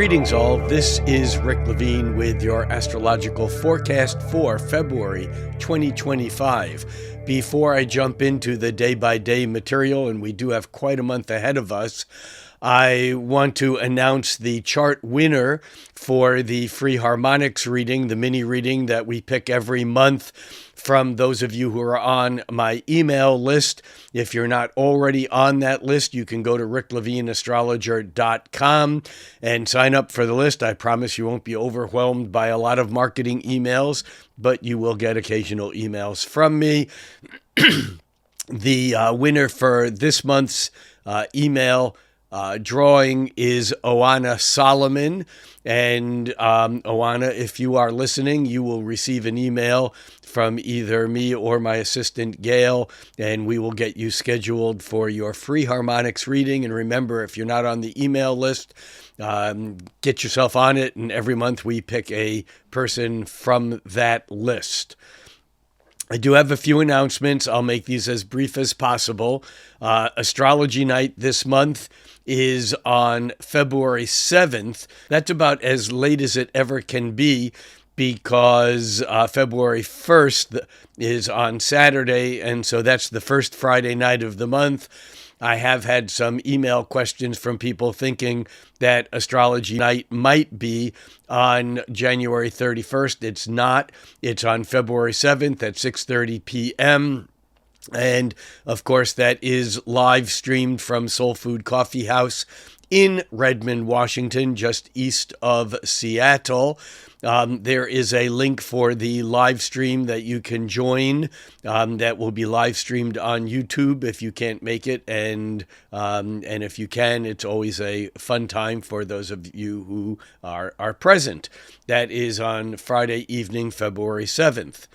Greetings all, this is Rick Levine with your astrological forecast for February 2025. Before I jump into the day-by-day material, and we do have quite a month ahead of us, I want to announce the chart winner for the free Harmonics reading, the mini reading that we pick every month from those of you who are on my email list. If you're not already on that list, you can go to ricklevineastrologer.com and sign up for the list. I promise you won't be overwhelmed by a lot of marketing emails, but you will get occasional emails from me. The winner for this month's email drawing is Oana Solomon. And Oana, if you are listening, you will receive an email from either me or my assistant Gail, and we will get you scheduled for your free Harmonics reading. And remember, if you're not on the email list, get yourself on it, and every month we pick a person from that list. I do have a few announcements. I'll make these as brief as possible. Astrology night this month is on February 7th. That's about as late as it ever can be because February 1st is on Saturday, and so that's the first Friday night of the month. I have had some email questions from people thinking that Astrology Night might be on January 31st. It's not. It's on February 7th at 6:30 p.m., and of course, that is live streamed from Soul Food Coffee House in Redmond, Washington, just east of Seattle. There is a link for the live stream that you can join that will be live streamed on YouTube if you can't make it. And if you can, it's always a fun time for those of you who are present. That is on Friday evening, February 7th.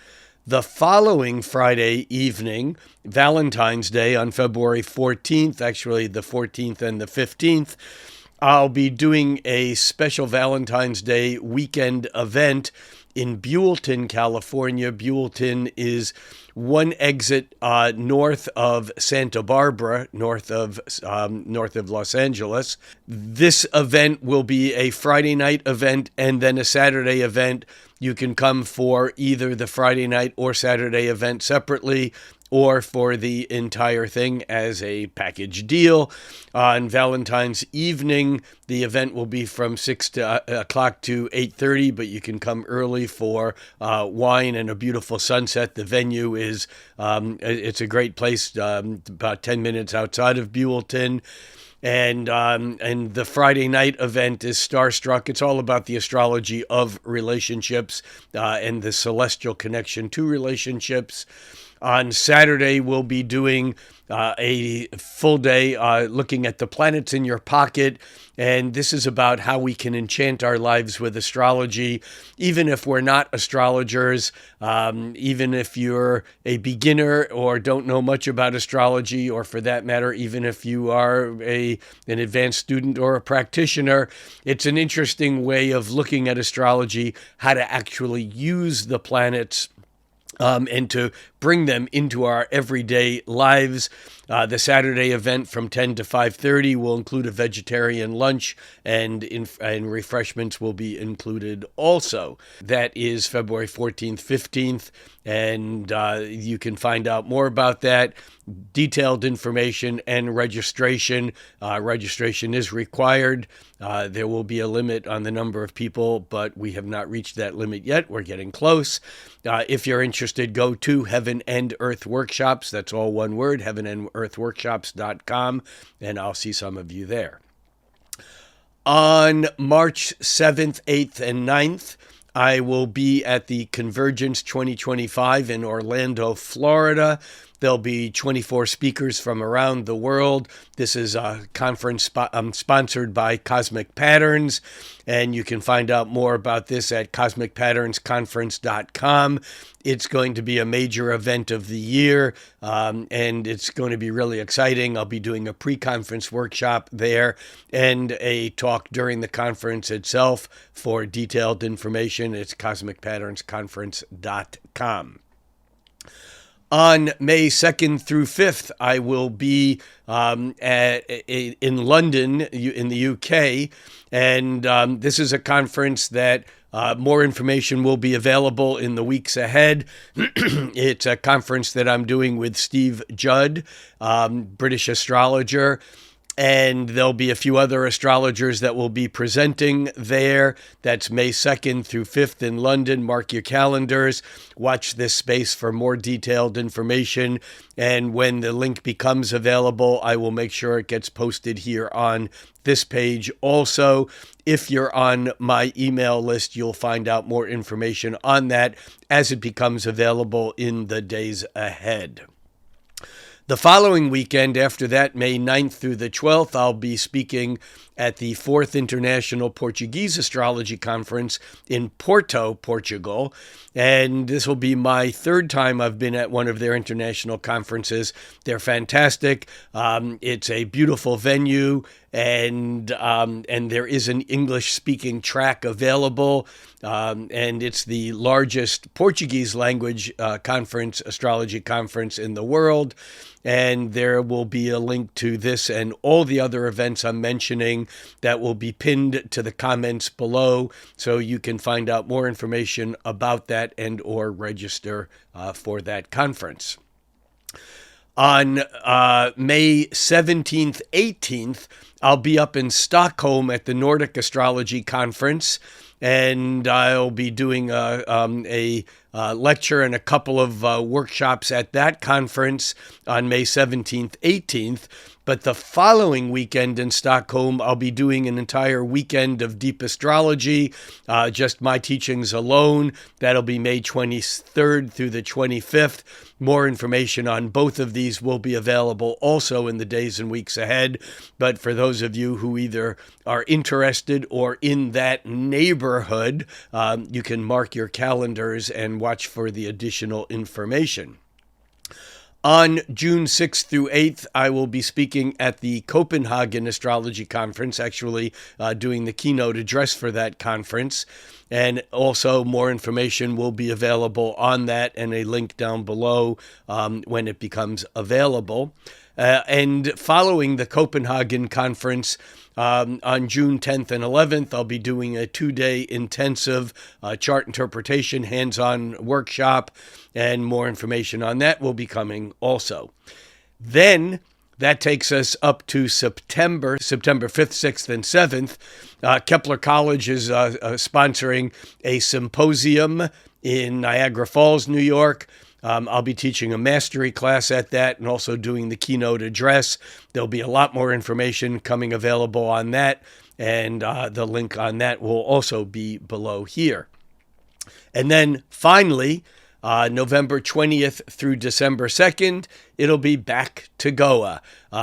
The following Friday evening, Valentine's Day on February 14th, actually the 14th and the 15th, I'll be doing a special Valentine's Day weekend event in Buellton, California. Buellton is one exit north of Santa Barbara, north of Los Angeles. This event will be a Friday night event and then a Saturday event. You can come for either the Friday night or Saturday event separately, or for the entire thing as a package deal. On Valentine's evening, the event will be from 6 o'clock to 8:30, but you can come early for wine and a beautiful sunset. The venue is, it's a great place, about 10 minutes outside of Buellton. And the Friday night event is Starstruck. It's all about the astrology of relationships and the celestial connection to relationships. On Saturday, we'll be doing a full day looking at the planets in your pocket. And this is about how we can enchant our lives with astrology, even if we're not astrologers, even if you're a beginner or don't know much about astrology, or for that matter, even if you are an advanced student or a practitioner. It's an interesting way of looking at astrology, how to actually use the planets and to bring them into our everyday lives. The Saturday event from 10 to 5:30 will include a vegetarian lunch, and refreshments will be included also. That is February 14th, 15th, and you can find out more about that. Detailed information and registration. Registration is required. There will be a limit on the number of people, but we have not reached that limit yet. We're getting close. If you're interested, go to Heaven and Earth Workshops. That's all one word, heavenandearthworkshops.com, and I'll see some of you there. On March 7th, 8th, and 9th, I will be at the Convergence 2025 in Orlando, Florida. There'll be 24 speakers from around the world. This is a conference sponsored by Cosmic Patterns, and you can find out more about this at cosmicpatternsconference.com. It's going to be a major event of the year, and it's going to be really exciting. I'll be doing a pre-conference workshop there and a talk during the conference itself. For detailed information, it's cosmicpatternsconference.com. On May 2nd through 5th, I will be in London, in the UK, and this is a conference that more information will be available in the weeks ahead. It's a conference that I'm doing with Steve Judd, British astrologer. And there'll be a few other astrologers that will be presenting there. That's May 2nd through 5th in London. Mark your calendars. Watch this space for more detailed information. And when the link becomes available, I will make sure it gets posted here on this page. Also, if you're on my email list, you'll find out more information on that as it becomes available in the days ahead. The following weekend after that, May 9th through the 12th, I'll be speaking at the 4th International Portuguese Astrology Conference in Porto, Portugal. And this will be my third time I've been at one of their international conferences. They're fantastic. It's a beautiful venue, and there is an English-speaking track available. And it's the largest Portuguese language astrology conference in the world. And there will be a link to this and all the other events I'm mentioning that will be pinned to the comments below, so you can find out more information about that and or register for that conference. On May 17th, 18th, I'll be up in Stockholm at the Nordic Astrology Conference, and I'll be doing a lecture and a couple of workshops at that conference on May 17th, 18th. But the following weekend in Stockholm, I'll be doing an entire weekend of deep astrology, just my teachings alone. That'll be May 23rd through the 25th. More information on both of these will be available also in the days and weeks ahead. But for those of you who either are interested or in that neighborhood, you can mark your calendars and watch for the additional information. On June 6th through 8th, I will be speaking at the Copenhagen Astrology Conference, actually doing the keynote address for that conference. And also more information will be available on that and a link down below when it becomes available. And following the Copenhagen conference, on June 10th and 11th, I'll be doing a 2-day intensive chart interpretation hands-on workshop, and more information on that will be coming also. Then that takes us up to September 5th, 6th, and 7th. Kepler College is sponsoring a symposium in Niagara Falls, New York. I'll be teaching a mastery class at that and also doing the keynote address. There'll be a lot more information coming available on that, and the link on that will also be below here. And then finally, November 20th through December 2nd, it'll be back to Goa.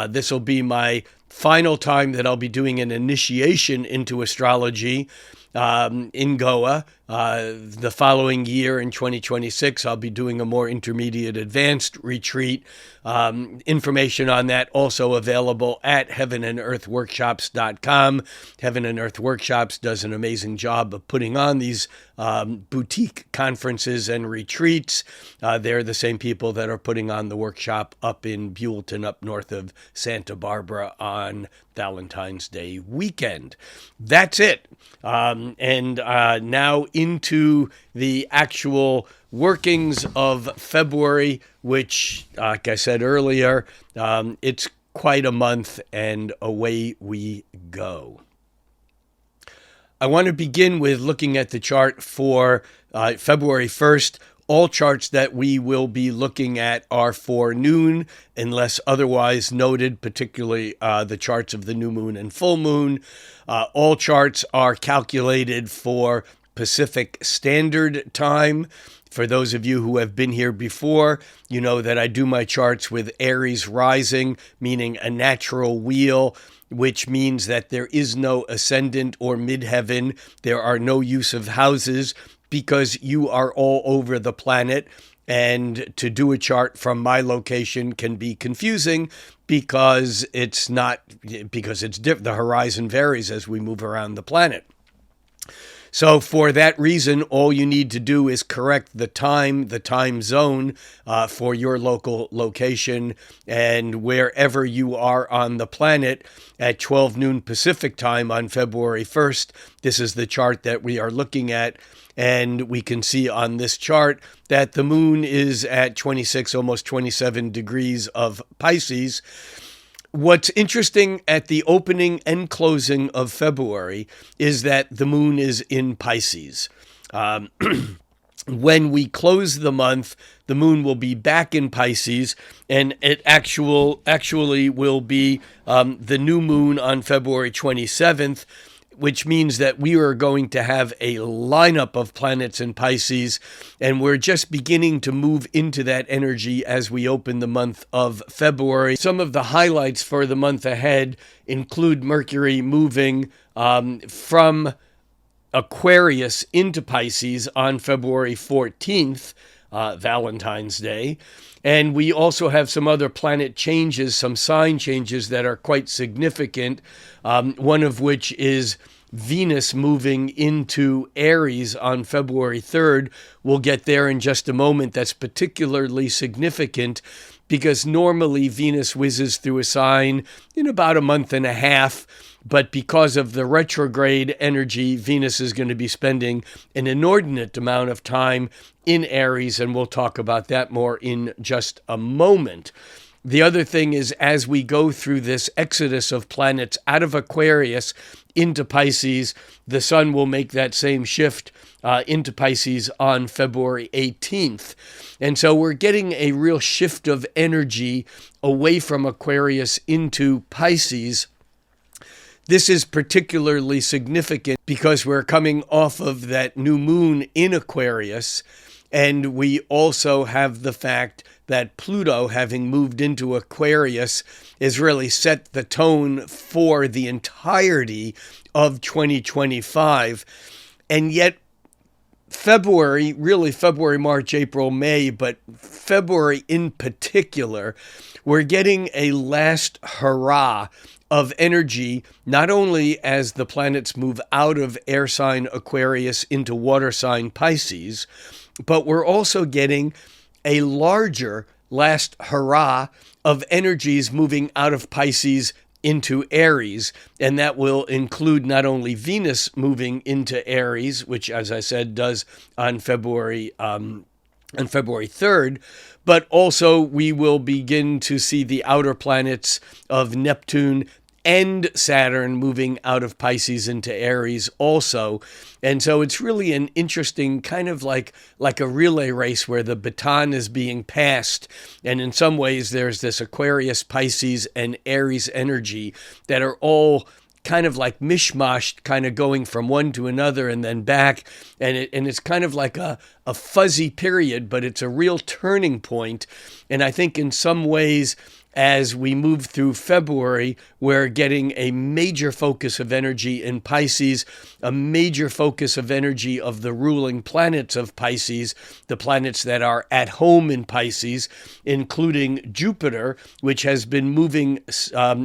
This will be my final time that I'll be doing an initiation into astrology in Goa. The following year in 2026, I'll be doing a more intermediate advanced retreat. Information on that also available at heavenandearthworkshops.com. Heaven and Earth Workshops does an amazing job of putting on these boutique conferences and retreats. They're the same people that are putting on the workshop up in Buellton, up north of Santa Barbara on Valentine's Day weekend. That's it. And now into the actual workings of February, which, like I said earlier, it's quite a month, and away we go. I want to begin with looking at the chart for February 1st. All charts that we will be looking at are for noon, unless otherwise noted, particularly the charts of the new moon and full moon. All charts are calculated for Pacific Standard Time. For those of you who have been here before, you know that I do my charts with Aries rising, meaning a natural wheel, which means that there is no ascendant or midheaven. There are no use of houses because you are all over the planet. And to do a chart from my location can be confusing because the horizon varies as we move around the planet. So for that reason, all you need to do is correct the time zone for your local location, and wherever you are on the planet at 12 noon Pacific time on February 1st. This is the chart that we are looking at. And we can see on this chart that the moon is at 26, almost 27 degrees of Pisces. What's interesting at the opening and closing of February is that the moon is in Pisces. When we close the month, the moon will be back in Pisces, and it actually will be the new moon on February 27th, which means that we are going to have a lineup of planets in Pisces, and we're just beginning to move into that energy as we open the month of February. Some of the highlights for the month ahead include Mercury moving from Aquarius into Pisces on February 14th, Valentine's Day. And we also have some other planet changes, some sign changes that are quite significant, one of which is Venus moving into Aries on February 3rd. We'll get there in just a moment. That's particularly significant because normally Venus whizzes through a sign in about a month and a half. But because of the retrograde energy, Venus is going to be spending an inordinate amount of time in Aries, and we'll talk about that more in just a moment. The other thing is, as we go through this exodus of planets out of Aquarius into Pisces, the sun will make that same shift into Pisces on February 18th. And so we're getting a real shift of energy away from Aquarius into Pisces. This is particularly significant because we're coming off of that new moon in Aquarius, and we also have the fact that Pluto, having moved into Aquarius, has really set the tone for the entirety of 2025. And yet February, March, April, May, but February in particular, we're getting a last hurrah of energy, not only as the planets move out of air sign Aquarius into water sign Pisces, but we're also getting a larger last hurrah of energies moving out of Pisces into Aries, and that will include not only Venus moving into Aries, which, as I said, does on February 3rd, but also we will begin to see the outer planets of Neptune and Saturn moving out of Pisces into Aries also. And so it's really an interesting kind of like a relay race where the baton is being passed. And in some ways, there's this Aquarius, Pisces, and Aries energy that are all kind of like mishmashed, kind of going from one to another and then back. And it's kind of like a fuzzy period, but it's a real turning point. And I think in some ways, as we move through February, we're getting a major focus of energy in Pisces, a major focus of energy of the ruling planets of Pisces, the planets that are at home in Pisces, including Jupiter, which has been moving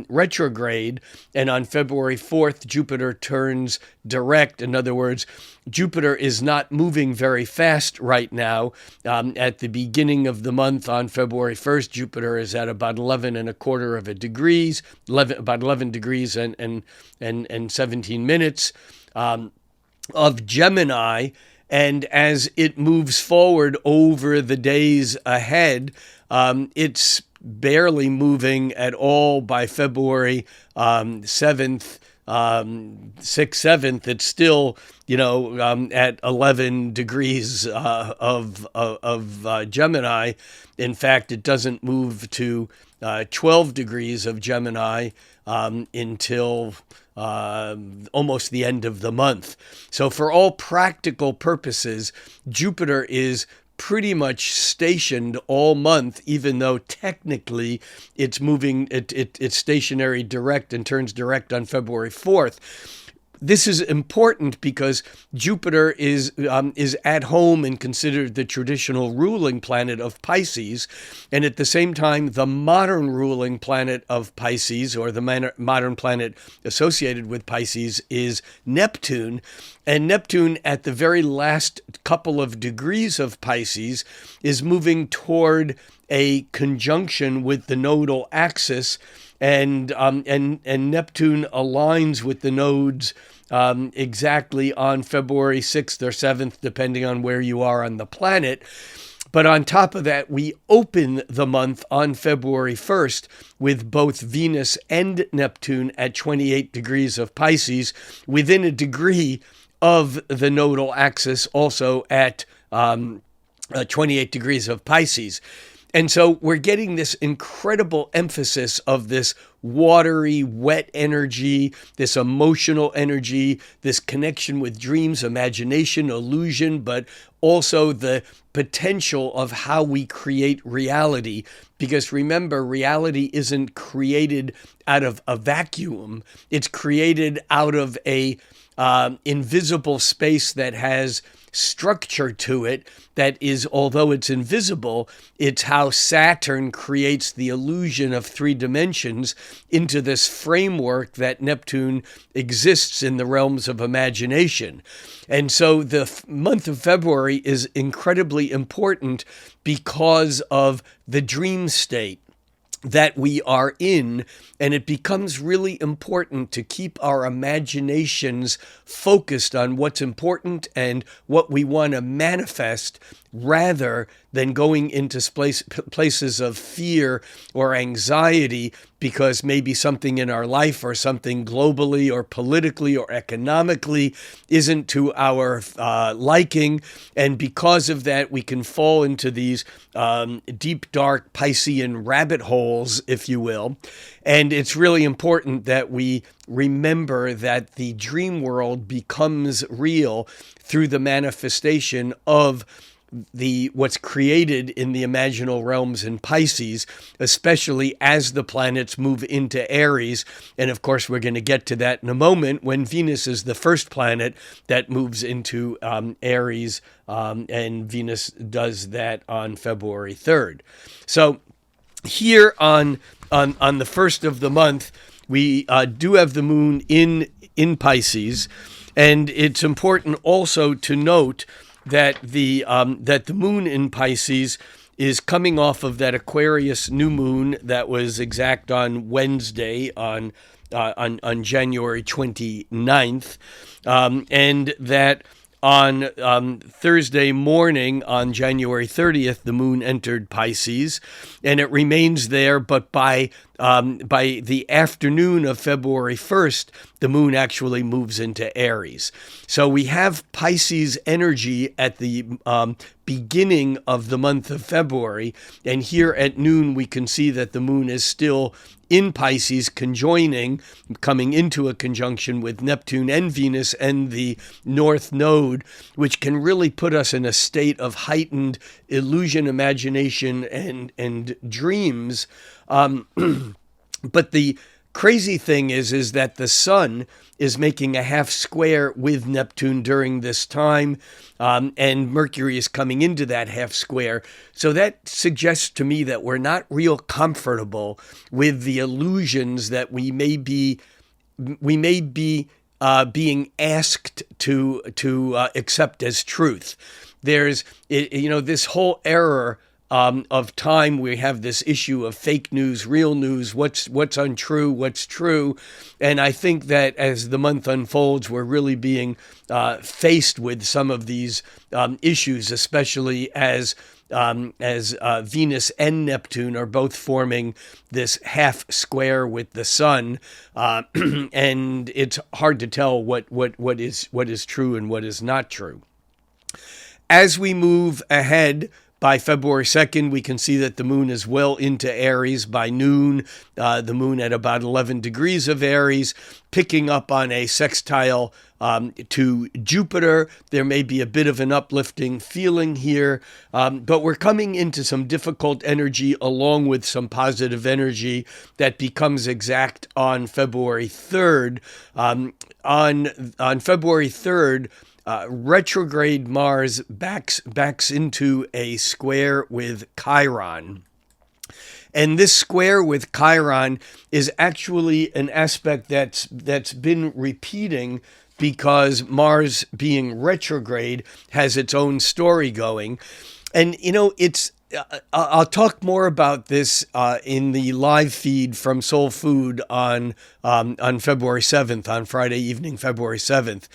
retrograde. And on February 4th, Jupiter turns direct. In other words, Jupiter is not moving very fast right now. At the beginning of the month on February 1st, Jupiter is at about 11.25 degrees, about 11 degrees and 17 minutes of Gemini. And as it moves forward over the days ahead, it's barely moving at all by February 7th. 6th, 7th, it's still, at 11 degrees of Gemini. In fact, it doesn't move to 12 degrees of Gemini until almost the end of the month. So for all practical purposes, Jupiter is pretty much stationed all month, even though technically it's moving, it's stationary direct and turns direct on February 4th. this is important because Jupiter is at home and considered the traditional ruling planet of Pisces, and at the same time, the modern ruling planet of Pisces, or the modern planet associated with Pisces, is Neptune. And Neptune, at the very last couple of degrees of Pisces, is moving toward a conjunction with the nodal axis, and Neptune aligns with the nodes exactly on February 6th or 7th, depending on where you are on the planet. But on top of that, we open the month on February 1st with both Venus and Neptune at 28 degrees of Pisces, within a degree of the nodal axis, also at 28 degrees of Pisces. And so we're getting this incredible emphasis of this watery, wet energy, this emotional energy, this connection with dreams, imagination, illusion, but also the potential of how we create reality. Because remember, reality isn't created out of a vacuum. It's created out of a invisible space that has structure to it that is, although it's invisible, it's how Saturn creates the illusion of three dimensions into this framework that Neptune exists in the realms of imagination. And so the month of February is incredibly important because of the dream state that we are in, and it becomes really important to keep our imaginations focused on what's important and what we want to manifest, rather than going into places of fear or anxiety because maybe something in our life or something globally or politically or economically isn't to our liking. And because of that, we can fall into these deep, dark Piscean rabbit holes, if you will. And it's really important that we remember that the dream world becomes real through the manifestation of what's created in the imaginal realms in Pisces, especially as the planets move into Aries. And of course, we're going to get to that in a moment, when Venus is the first planet that moves into Aries, and Venus does that on February 3rd. So here on the first of the month, we do have the moon in Pisces, and it's important also to note that the moon in Pisces is coming off of that Aquarius new moon that was exact on Wednesday, on January 29th, and that on Thursday morning, on January 30th, the moon entered Pisces, and it remains there. But by the afternoon of February 1st, the moon actually moves into Aries. So we have Pisces energy at the beginning of the month of February, and here at noon we can see that the moon is still in Pisces, coming into a conjunction with Neptune and Venus and the North Node, which can really put us in a state of heightened illusion, imagination, and dreams. But the crazy thing is that the sun is making a half square with Neptune during this time, and Mercury is coming into that half square. So that suggests to me that we're not real comfortable with the illusions that we may be being asked to accept as truth. There's this whole error of time. We have this issue of fake news, real news, what's untrue, what's true. And I think that as the month unfolds, we're really being faced with some of these issues, especially as Venus and Neptune are both forming this half square with the sun, and it's hard to tell what is true and what is not true. As we move ahead, By February 2nd, we can see that the moon is well into Aries. By noon, the moon at about 11 degrees of Aries, picking up on a sextile to Jupiter. There may be a bit of an uplifting feeling here, but we're coming into some difficult energy along with some positive energy that becomes exact on February 3rd. On February 3rd, retrograde Mars backs into a square with Chiron. And this square with Chiron is actually an aspect that's been repeating because Mars being retrograde has its own story going. And, I'll talk more about this in the live feed from Soul Food on February 7th, on Friday evening, February 7th.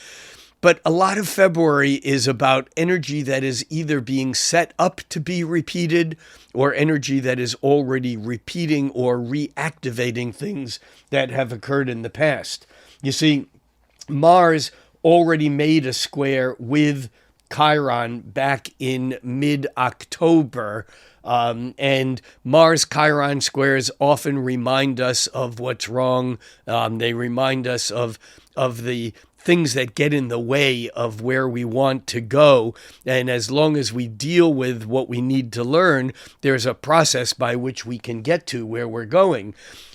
But a lot of February is about energy that is either being set up to be repeated or energy that is already repeating or reactivating things that have occurred in the past. You see, Mars already made a square with Chiron back in mid-October. And Mars-Chiron squares often remind us of what's wrong. They remind us of the things that get in the way of where we want to go. And as long as we deal with what we need to learn, there's a process by which we can get to where we're going.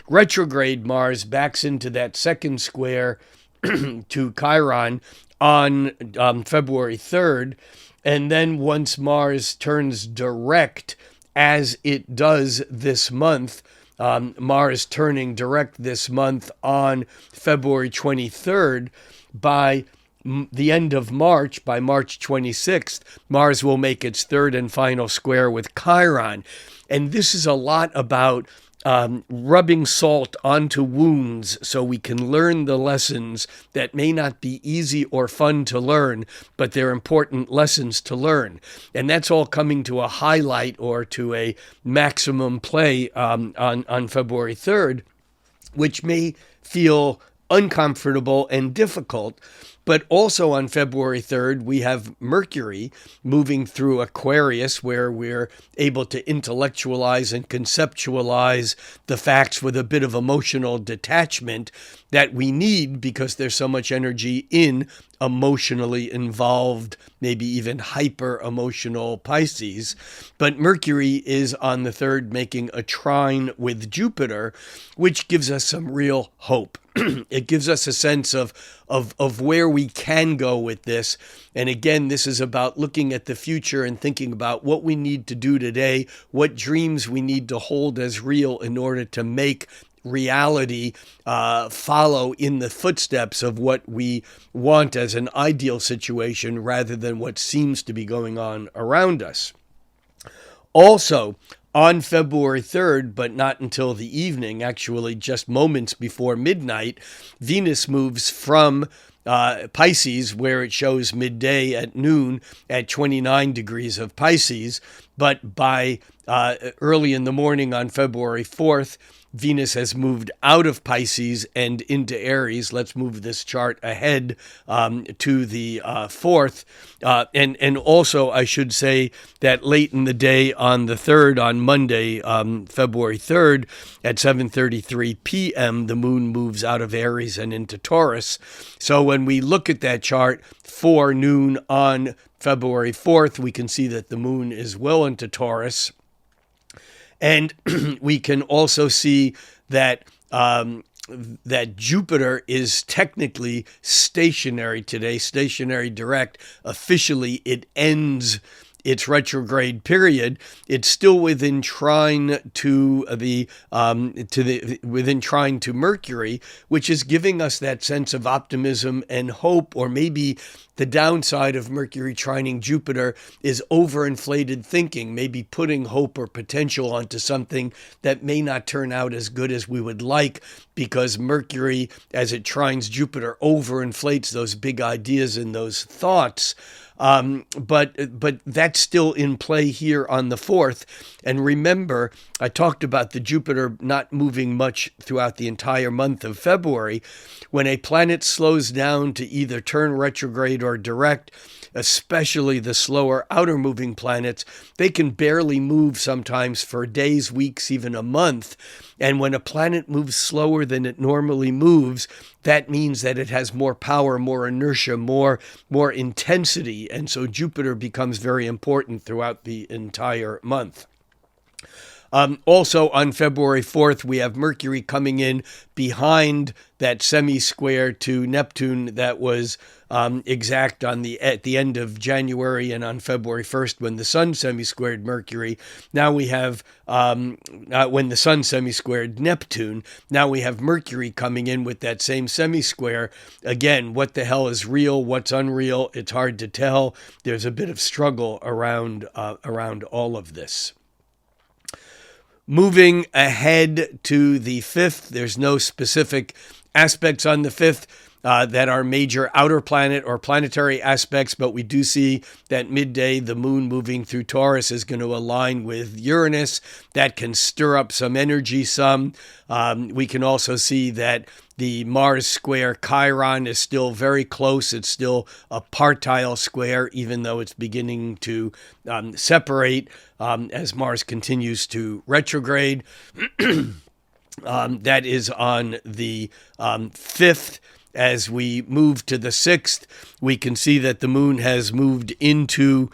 Retrograde Mars backs into that second square to Chiron on February 3rd. And then once Mars turns direct, as it does this month, Mars turning direct this month on February 23rd, by the end of March, by March 26th, Mars will make its third and final square with Chiron. And this is a lot about rubbing salt onto wounds so we can learn the lessons that may not be easy or fun to learn, but they're important lessons to learn. And that's all coming to a highlight or to a maximum play on February 3rd, which may feel uncomfortable and difficult. But also on February 3rd, we have Mercury moving through Aquarius, where we're able to intellectualize and conceptualize the facts with a bit of emotional detachment that we need because there's so much energy in emotionally involved, maybe even hyper emotional Pisces. But Mercury is on the 3rd making a trine with Jupiter, which gives us some real hope. It gives us a sense of where we can go with this. And again, this is about looking at the future and thinking about what we need to do today, what dreams we need to hold as real in order to make reality follow in the footsteps of what we want as an ideal situation rather than what seems to be going on around us. Also, on February 3rd, but not until the evening, actually just moments before midnight, Venus moves from Pisces, where it shows midday at noon at 29 degrees of Pisces. But by early in the morning on February 4th, Venus has moved out of Pisces and into Aries. Let's move this chart ahead to the 4th. And also, I should say that late in the day on the 3rd, on Monday, February 3rd, at 7:33 p.m., the moon moves out of Aries and into Taurus. So when we look at that chart for noon on February 4th, we can see that the moon is well into Taurus. And we can also see that that Jupiter is technically stationary today, stationary direct. Officially, it ends its retrograde period. It's still within trine to within trine to Mercury, which is giving us that sense of optimism and hope. Or maybe the downside of Mercury trining Jupiter is overinflated thinking, maybe putting hope or potential onto something that may not turn out as good as we would like, because Mercury, as it trines Jupiter, overinflates those big ideas and those thoughts. But that's still in play here on the 4th. And remember, I talked about the Jupiter not moving much throughout the entire month of February. When a planet slows down to either turn retrograde or direct, especially the slower outer moving planets, they can barely move sometimes for days, weeks, even a month. And when a planet moves slower than it normally moves, that means that it has more power, more inertia, more intensity. And so Jupiter becomes very important throughout the entire month. Also on February 4th, we have Mercury coming in behind that semi-square to Neptune that was exact at the end of January and on February 1st when the Sun semi-squared Mercury. Now we have, when the Sun semi-squared Neptune, now we have Mercury coming in with that same semi-square. Again, what the hell is real? What's unreal? It's hard to tell. There's a bit of struggle around all of this. Moving ahead to the 5th, there's no specific aspects on the 5th that are major outer planet or planetary aspects, but we do see that midday the moon moving through Taurus is going to align with Uranus. That can stir up some energy some. We can also see that the Mars square Chiron is still very close. It's still a partile square, even though it's beginning to separate as Mars continues to retrograde. That is on the 5th. As we move to the 6th, we can see that the moon has moved into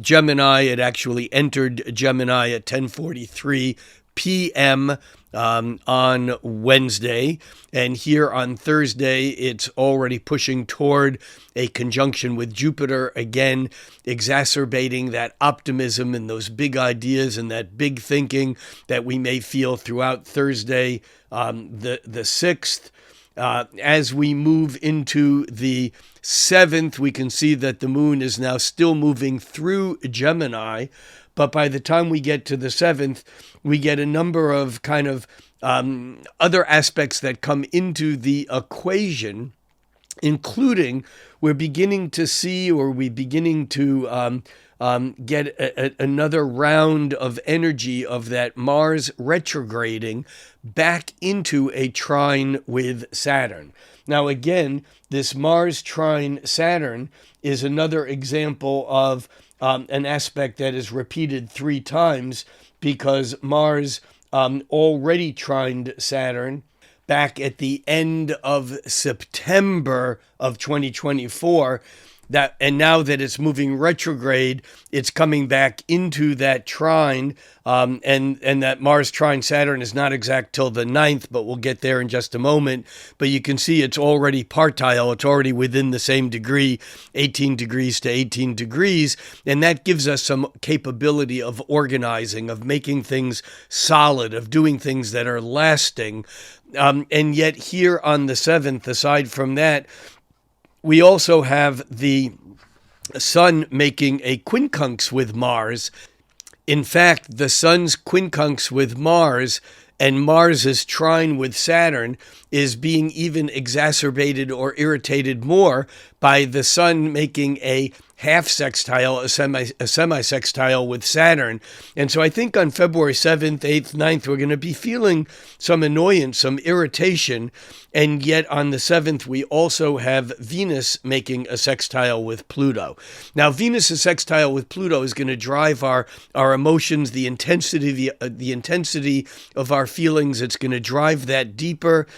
Gemini. It actually entered Gemini at 10:43 p.m. On Wednesday. And here on Thursday, it's already pushing toward a conjunction with Jupiter, again, exacerbating that optimism and those big ideas and that big thinking that we may feel throughout Thursday, the 6th. As we move into the 7th, we can see that the moon is now still moving through Gemini. But by the time we get to the 7th, we get a number of kind of other aspects that come into the equation, including we're beginning to see, or we're beginning to get another round of energy of that Mars retrograding back into a trine with Saturn. Now, again, this Mars trine Saturn is another example of an aspect that is repeated 3 times, because Mars already trined Saturn back at the end of September of 2024. And now that it's moving retrograde, it's coming back into that trine, and that Mars trine Saturn is not exact till the 9th, but we'll get there in just a moment. But you can see it's already partile. It's already within the same degree, 18 degrees to 18 degrees, and that gives us some capability of organizing, of making things solid, of doing things that are lasting. And yet here on the 7th, aside from that, we also have the Sun making a quincunx with Mars. In fact, the Sun's quincunx with Mars and Mars's trine with Saturn is being even exacerbated or irritated more by the Sun making a half sextile, a semi-sextile with Saturn. And so I think on February 7th, 8th, 9th, we're going to be feeling some annoyance, some irritation. And yet on the 7th, we also have Venus making a sextile with Pluto. Now, Venus' sextile with Pluto is going to drive our emotions, the intensity of our feelings. It's going to drive that deeper.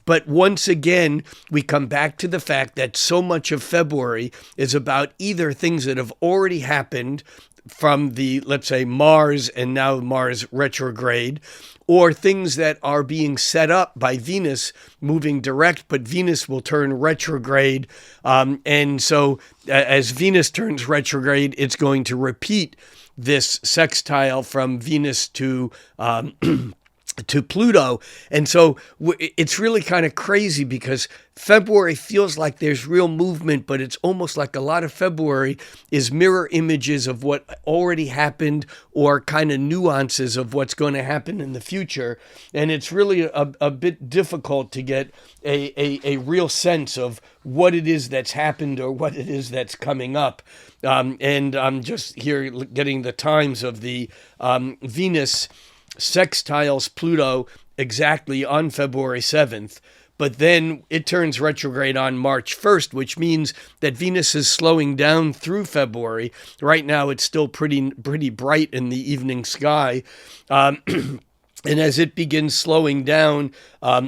But once again, we come back to the fact that so much of February is about either things that have already happened from the, let's say, Mars and now Mars retrograde, or things that are being set up by Venus moving direct, but Venus will turn retrograde. And so as Venus turns retrograde, it's going to repeat this sextile from Venus to to Pluto. And so it's really kind of crazy because February feels like there's real movement, but it's almost like a lot of February is mirror images of what already happened or kind of nuances of what's going to happen in the future. And it's really a bit difficult to get a real sense of what it is that's happened or what it is that's coming up. And I'm just here getting the times of the Venus sextiles Pluto exactly on February 7th, but then it turns retrograde on March 1st, which means that Venus is slowing down through February. Right now, it's still pretty bright in the evening sky. And as it begins slowing down,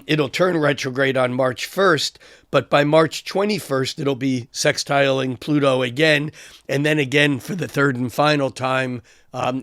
it'll turn retrograde on March 1st, but by March 21st, it'll be sextiling Pluto again, and then again for the third and final time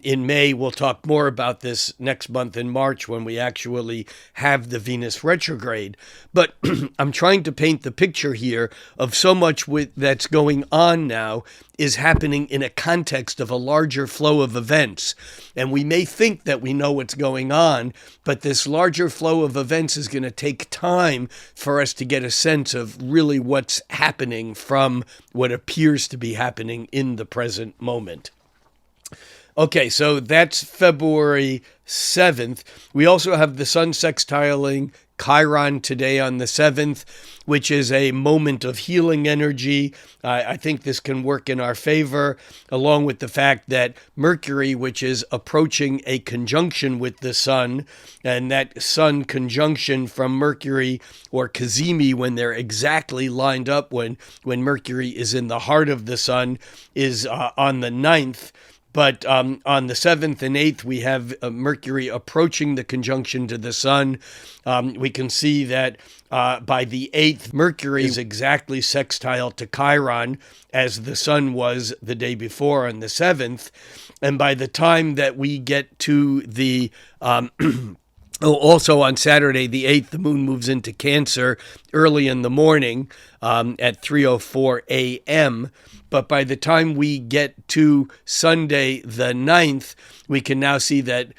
in May. We'll talk more about this next month in March when we actually have the Venus retrograde. But I'm trying to paint the picture here of so much that's going on now is happening in a context of a larger flow of events. And we may think that we know what's going on, but this larger flow of events is going to take time for us to get a sense of really what's happening from what appears to be happening in the present moment. Okay, so that's February 7th. We also have the Sun sextiling Chiron today on the 7th, which is a moment of healing energy. I think this can work in our favor, along with the fact that Mercury, which is approaching a conjunction with the Sun, and that Sun conjunction from Mercury or cazimi, when they're exactly lined up, when Mercury is in the heart of the Sun, is on the 9th. But on the 7th and 8th, we have Mercury approaching the conjunction to the Sun. We can see that by the 8th, Mercury is exactly sextile to Chiron, as the Sun was the day before on the 7th. And by the time that we get to the... also on Saturday, the 8th, the moon moves into Cancer early in the morning at 3:04 a.m., but by the time we get to Sunday the 9th, we can now see that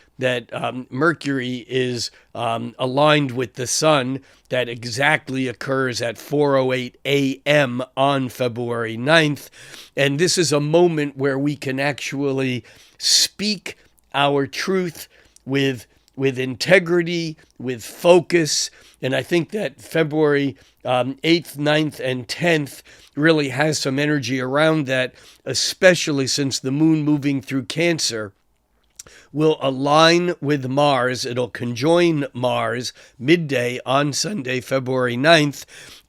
Mercury is aligned with the Sun. That exactly occurs at 4:08 a.m. on February 9th. And this is a moment where we can actually speak our truth with integrity, with focus. And I think that February 8th, 9th, and 10th really has some energy around that, especially since the moon moving through Cancer will align with Mars. It'll conjoin Mars midday on Sunday, February 9th,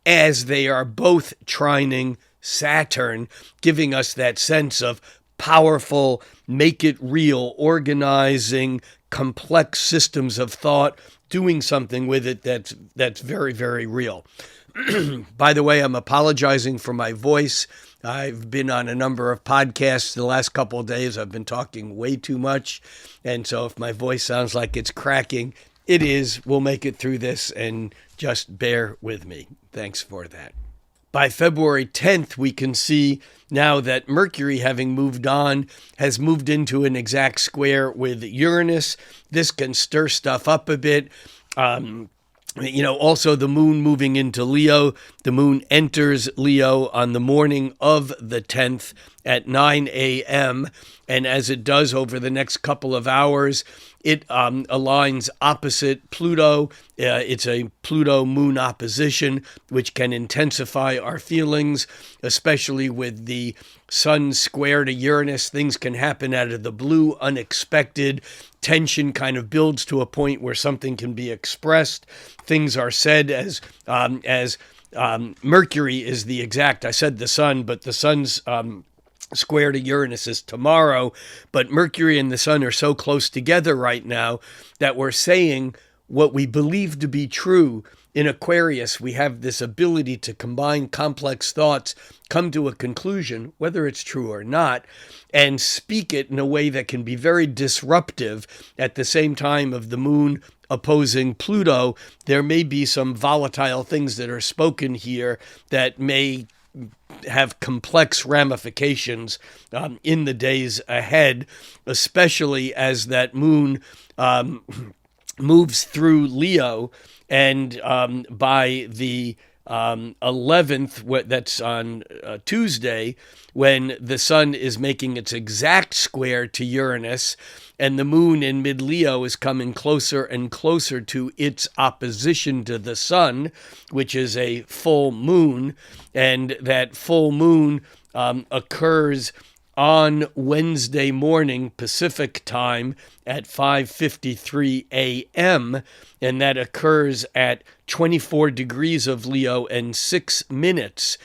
as they are both trining Saturn, giving us that sense of powerful, make it real, organizing complex systems of thought, doing something with it that's very, very real. By the way, I'm apologizing for my voice. I've been on a number of podcasts the last couple of days. I've been talking way too much. And so if my voice sounds like it's cracking, it is. We'll make it through this and just bear with me. Thanks for that. By February 10th, we can see now that Mercury, having moved on, has moved into an exact square with Uranus. This can stir stuff up a bit. Also the moon moving into Leo. The moon enters Leo on the morning of the 10th at 9 a.m. And as it does over the next couple of hours, it aligns opposite Pluto. It's a Pluto-Moon opposition, which can intensify our feelings, especially with the Sun square to Uranus. Things can happen out of the blue, unexpected. Tension kind of builds to a point where something can be expressed. Things are said as Mercury is the exact, I said the Sun, but the Sun's square to Uranus is tomorrow, but Mercury and the Sun are so close together right now that we're saying what we believe to be true. In Aquarius, we have this ability to combine complex thoughts, come to a conclusion, whether it's true or not, and speak it in a way that can be very disruptive. At the same time of the moon opposing Pluto, there may be some volatile things that are spoken here that may have complex ramifications in the days ahead, especially as that moon moves through Leo, and by the 11th, that's on Tuesday, when the sun is making its exact square to Uranus, and the moon in mid-Leo is coming closer and closer to its opposition to the sun, which is a full moon, and that full moon occurs on Wednesday morning Pacific time at 5:53 a.m., and that occurs at 24 degrees of Leo and 6 minutes.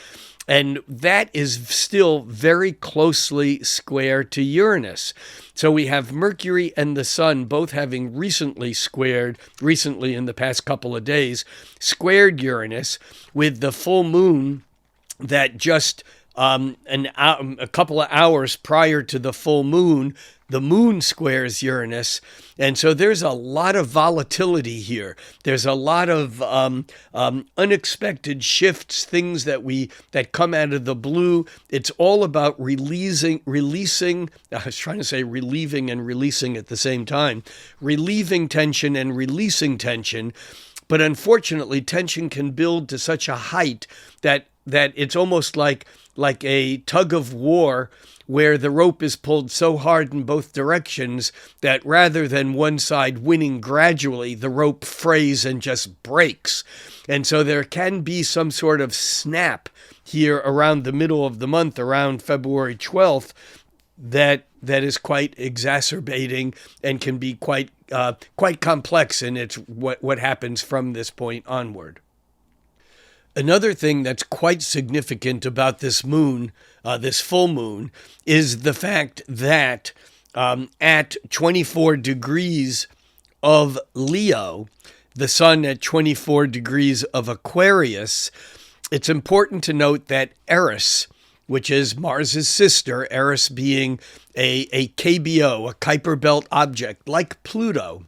And that is still very closely square to Uranus. So we have Mercury and the Sun both having recently in the past couple of days, squared Uranus, with the full moon that just a couple of hours prior to the full moon, the moon squares Uranus. And so there's a lot of volatility here. There's a lot of unexpected shifts, things that come out of the blue. It's all about releasing. I was trying to say relieving and releasing at the same time. Relieving tension and releasing tension. But unfortunately, tension can build to such a height that it's almost like a tug of war, where the rope is pulled so hard in both directions that rather than one side winning gradually, the rope frays and just breaks. And so there can be some sort of snap here around the middle of the month, around February 12th, that is quite exacerbating and can be quite complex in its what happens from this point onward. Another thing that's quite significant about this moon, this full moon, is the fact that at 24 degrees of Leo, the sun at 24 degrees of Aquarius, it's important to note that Eris, which is Mars's sister, Eris being a KBO, a Kuiper Belt object, like Pluto,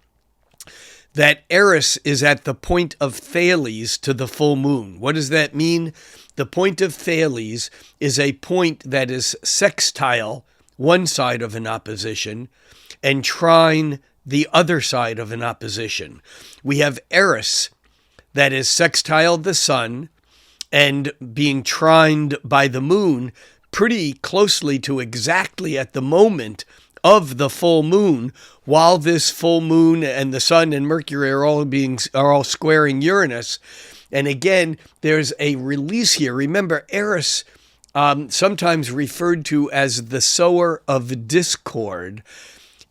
that Eris is at the point of Thales to the full moon. What does that mean? The point of Thales is a point that is sextile one side of an opposition and trine the other side of an opposition. We have Eris that is sextile the sun and being trined by the moon pretty closely to exactly at the moment of the full moon, while this full moon and the sun and Mercury are all squaring Uranus. And again, there's a release here. Remember, Eris, sometimes referred to as the sower of discord,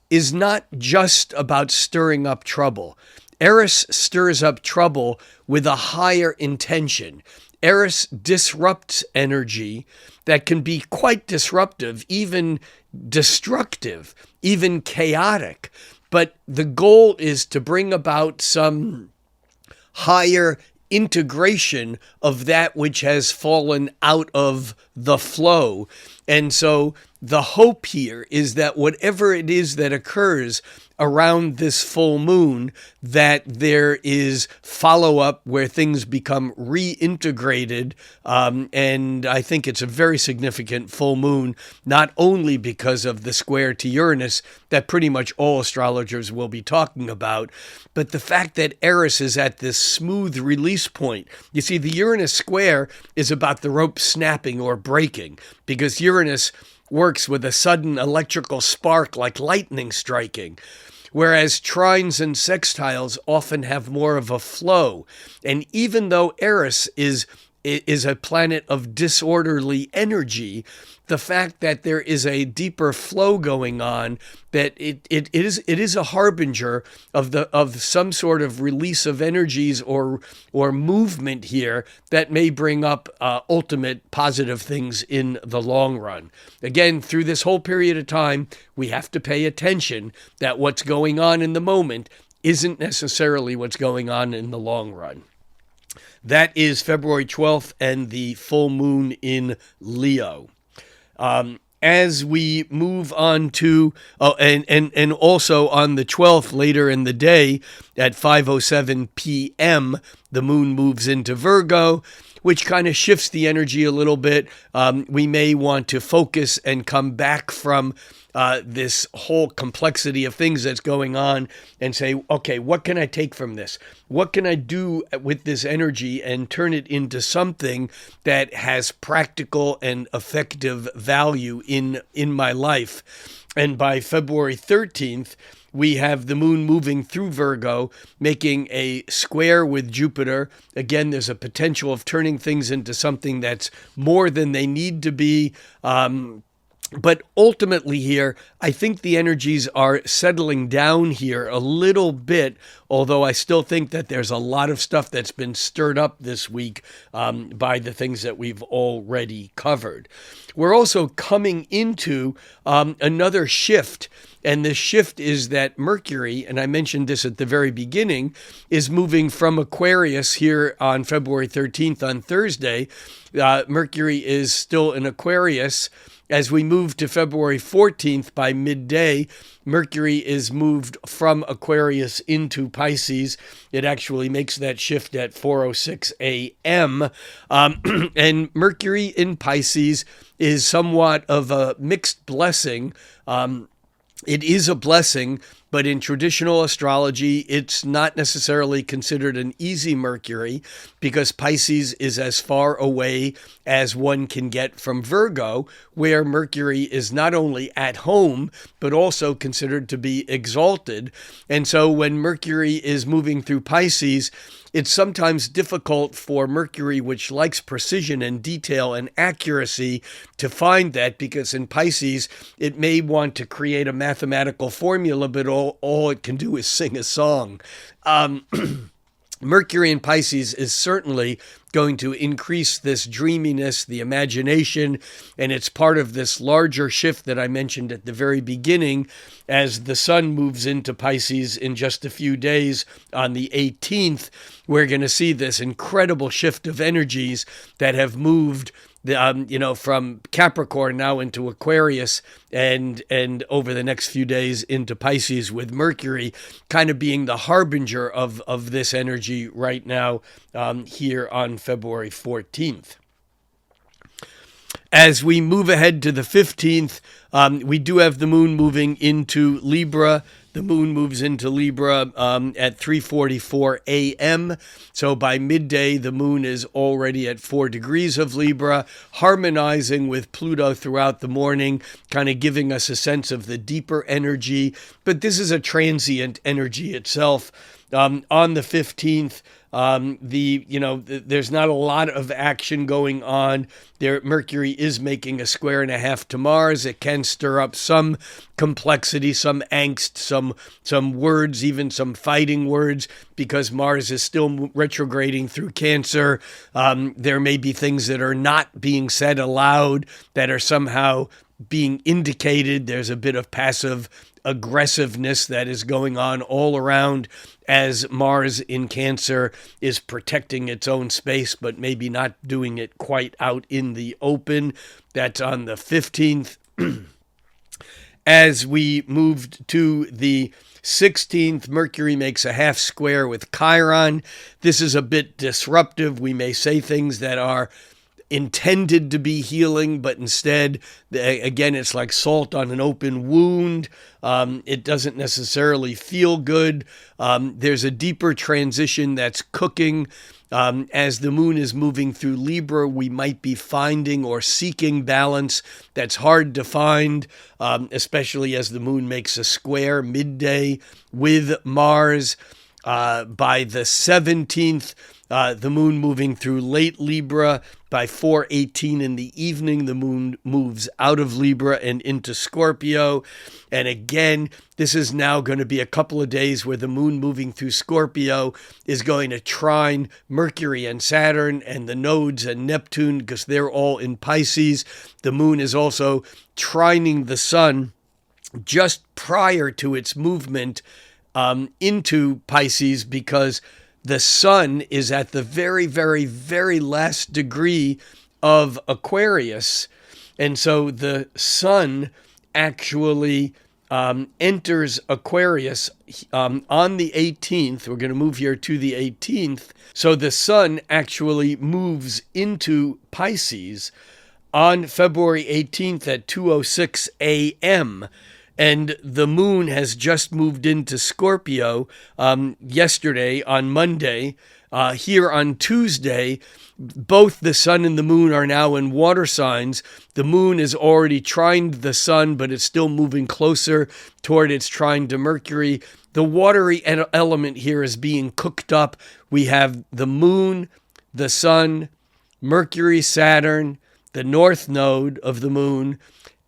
is not just about stirring up trouble. Eris stirs up trouble with a higher intention. Eris disrupts energy that can be quite disruptive, even destructive, even chaotic. But the goal is to bring about some higher integration of that which has fallen out of the flow. And so the hope here is that whatever it is that occurs around this full moon, that there is follow-up where things become reintegrated. And I think it's a very significant full moon, not only because of the square to Uranus that pretty much all astrologers will be talking about, but the fact that Eris is at this smooth release point. You see, the Uranus square is about the rope snapping or breaking, because Uranus works with a sudden electrical spark like lightning striking, whereas trines and sextiles often have more of a flow. And even though Eris is a planet of disorderly energy, the fact that there is a deeper flow going on, that it is a harbinger of some sort of release of energies or movement here that may bring up ultimate positive things in the long run. Again, through this whole period of time, we have to pay attention that what's going on in the moment isn't necessarily what's going on in the long run. That is February 12th and the full moon in Leo. As we move on to, and also on the 12th later in the day at 5:07 p.m., the moon moves into Virgo, which kind of shifts the energy a little bit. We may want to focus and come back from this whole complexity of things that's going on and say, okay, what can I take from this? What can I do with this energy and turn it into something that has practical and effective value in my life? And by February 13th, we have the moon moving through Virgo, making a square with Jupiter. Again, there's a potential of turning things into something that's more than they need to be. But ultimately here, I think the energies are settling down here a little bit, although I still think that there's a lot of stuff that's been stirred up this week by the things that we've already covered. We're also coming into another shift. And this shift is that Mercury, and I mentioned this at the very beginning, is moving from Aquarius here on February 13th on Thursday. Mercury is still in Aquarius. As we move to February 14th by midday, Mercury is moved from Aquarius into Pisces. It actually makes that shift at 4:06 a.m. And Mercury in Pisces is somewhat of a mixed blessing. It is a blessing, but in traditional astrology, it's not necessarily considered an easy Mercury because Pisces is as far away as one can get from Virgo, where Mercury is not only at home, but also considered to be exalted. And so when Mercury is moving through Pisces, it's sometimes difficult for Mercury, which likes precision and detail and accuracy, to find that, because in Pisces, it may want to create a mathematical formula, but all it can do is sing a song. Mercury in Pisces is certainly going to increase this dreaminess, the imagination, and it's part of this larger shift that I mentioned at the very beginning as the sun moves into Pisces in just a few days on the 18th. We're going to see this incredible shift of energies that have moved from Capricorn now into Aquarius and over the next few days into Pisces, with Mercury kind of being the harbinger of this energy right now here on February 14th. As we move ahead to the 15th, we do have the moon moving into Libra. The moon moves into Libra at 3:44 a.m. So by midday, the moon is already at 4 degrees of Libra, harmonizing with Pluto throughout the morning, kind of giving us a sense of the deeper energy. But this is a transient energy itself. On the 15th, there's not a lot of action going on. Mercury is making a square and a half to Mars. It can stir up some complexity, some angst, some words, even some fighting words, because Mars is still retrograding through Cancer. There may be things that are not being said aloud that are somehow being indicated. There's a bit of passive aggressiveness that is going on all around as Mars in Cancer is protecting its own space, but maybe not doing it quite out in the open. That's on the 15th. As we moved to the 16th, Mercury makes a half square with Chiron. This is a bit disruptive. We may say things that are intended to be healing, but instead, again, it's like salt on an open wound. It doesn't necessarily feel good. There's a deeper transition that's cooking. As the moon is moving through Libra, we might be finding or seeking balance that's hard to find, especially as the moon makes a square midday with Mars. By the 17th, the moon moving through late Libra. By 4:18 in the evening, the moon moves out of Libra and into Scorpio. And again, this is now going to be a couple of days where the moon moving through Scorpio is going to trine Mercury and Saturn and the nodes and Neptune, because they're all in Pisces. The moon is also trining the sun just prior to its movement into Pisces, because the sun is at the very, very, very last degree of Aquarius. And so the sun actually enters Aquarius on the 18th. We're going to move here to the 18th. So the sun actually moves into Pisces on February 18th at 2:06 a.m. And the moon has just moved into Scorpio yesterday on Monday. Here on Tuesday, both the sun and the moon are now in water signs. The moon is already trined the sun, but it's still moving closer toward its trine to Mercury. The watery element here is being cooked up. We have the moon, the sun, Mercury, Saturn, the north node of the moon,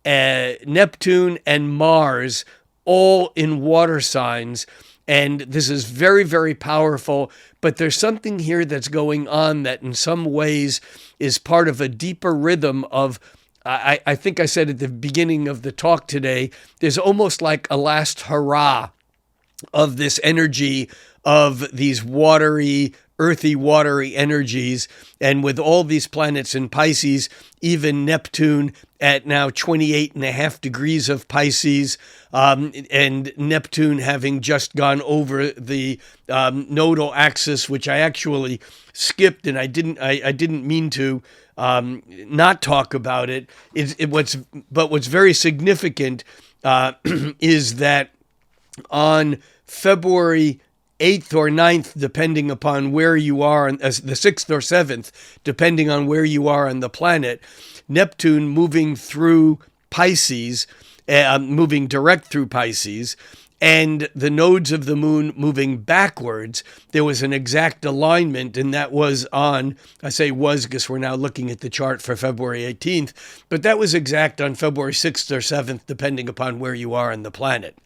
Neptune, and Mars, all in water signs. And this is very, very powerful. But there's something here that's going on that in some ways is part of a deeper rhythm of, I think I said at the beginning of the talk today, there's almost like a last hurrah of this energy of these watery, earthy, watery energies. And with all these planets in Pisces, even Neptune at now 28.5 degrees of Pisces, and Neptune having just gone over the nodal axis, which I actually skipped, and I didn't mean to not talk about it. But what's very significant is that on February 8th or 9th, depending upon where you are, the 6th or 7th, depending on where you are on the planet, Neptune moving through Pisces, moving direct through Pisces, and the nodes of the moon moving backwards. There was an exact alignment, and that was on, I say was because we're now looking at the chart for February 18th, but that was exact on February 6th or 7th, depending upon where you are on the planet.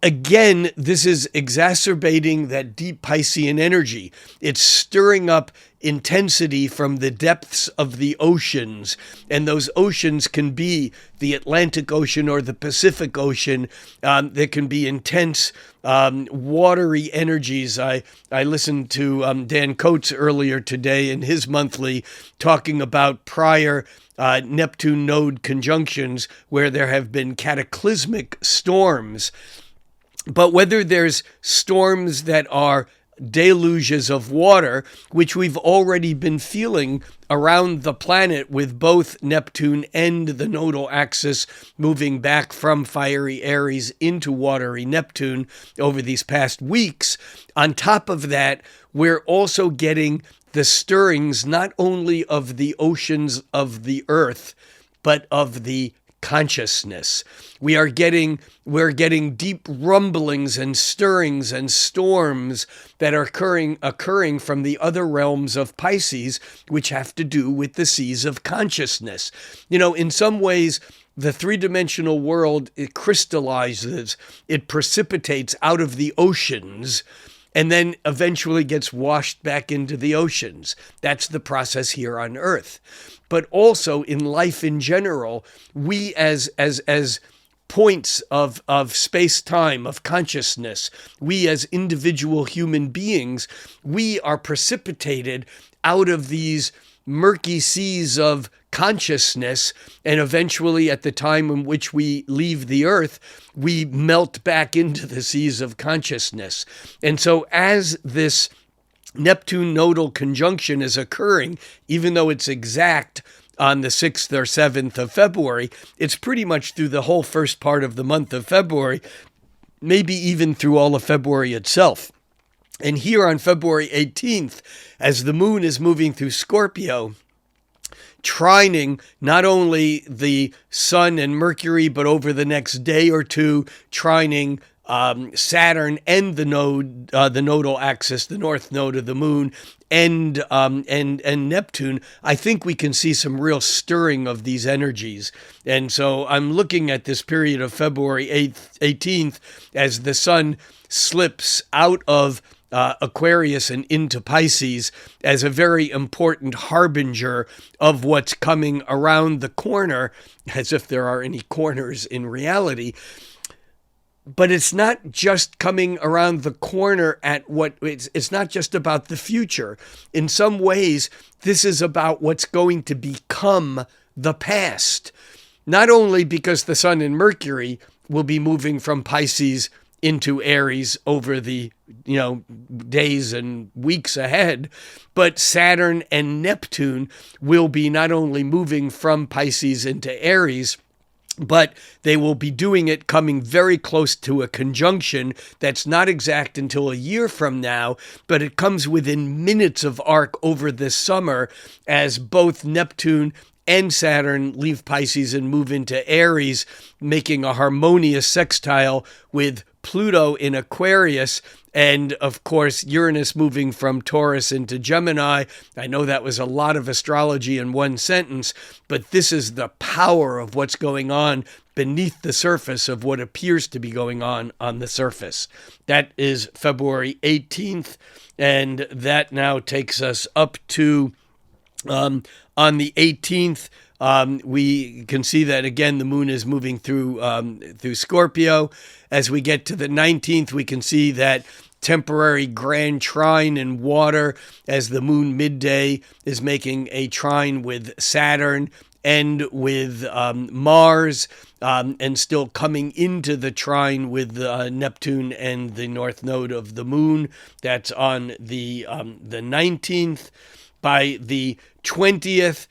Again, this is exacerbating that deep Piscean energy. It's stirring up intensity from the depths of the oceans. And those oceans can be the Atlantic Ocean or the Pacific Ocean. There can be intense watery energies. I listened to Dan Coates earlier today in his monthly talking about prior Neptune node conjunctions where there have been cataclysmic storms. But whether there's storms that are deluges of water, which we've already been feeling around the planet with both Neptune and the nodal axis moving back from fiery Aries into watery Neptune over these past weeks. On top of that, we're also getting the stirrings not only of the oceans of the earth, but of the consciousness. We're getting deep rumblings and stirrings and storms that are occurring from the other realms of Pisces, which have to do with the seas of consciousness. You know, in some ways, the three-dimensional world, it crystallizes, it precipitates out of the oceans, and then eventually gets washed back into the oceans. That's the process here on Earth. But also in life in general, we as points of space-time, of consciousness, we as individual human beings, we are precipitated out of these murky seas of consciousness, and eventually at the time in which we leave the earth, we melt back into the seas of consciousness. And so as this Neptune nodal conjunction is occurring, even though it's exact on the 6th or 7th of February, it's pretty much through the whole first part of the month of February, maybe even through all of February itself. And here on February 18th, as the moon is moving through Scorpio, trining not only the sun and Mercury, but over the next day or two, trining Saturn and the nodal axis, the north node of the moon, and Neptune. I think we can see some real stirring of these energies. And so I'm looking at this period of February 18th as the sun slips out of Aquarius and into Pisces as a very important harbinger of what's coming around the corner, as if there are any corners in reality. But it's not just coming around the corner at it's not just about the future. In some ways, this is about what's going to become the past. Not only because the sun and Mercury will be moving from Pisces into Aries over the days and weeks ahead. But Saturn and Neptune will be not only moving from Pisces into Aries, but they will be doing it coming very close to a conjunction that's not exact until a year from now, but it comes within minutes of arc over this summer as both Neptune and Saturn leave Pisces and move into Aries, making a harmonious sextile with Pluto in Aquarius, and of course Uranus moving from Taurus into Gemini. I know that was a lot of astrology in one sentence, but this is the power of what's going on beneath the surface of what appears to be going on the surface. That is February 18th, and that now takes us up to on the 18th. We can see that again the moon is moving through Scorpio. As we get to the 19th, we can see that temporary grand trine in water as the moon midday is making a trine with Saturn and with Mars, and still coming into the trine with Neptune and the north node of the moon. That's on the 19th. By the 20th,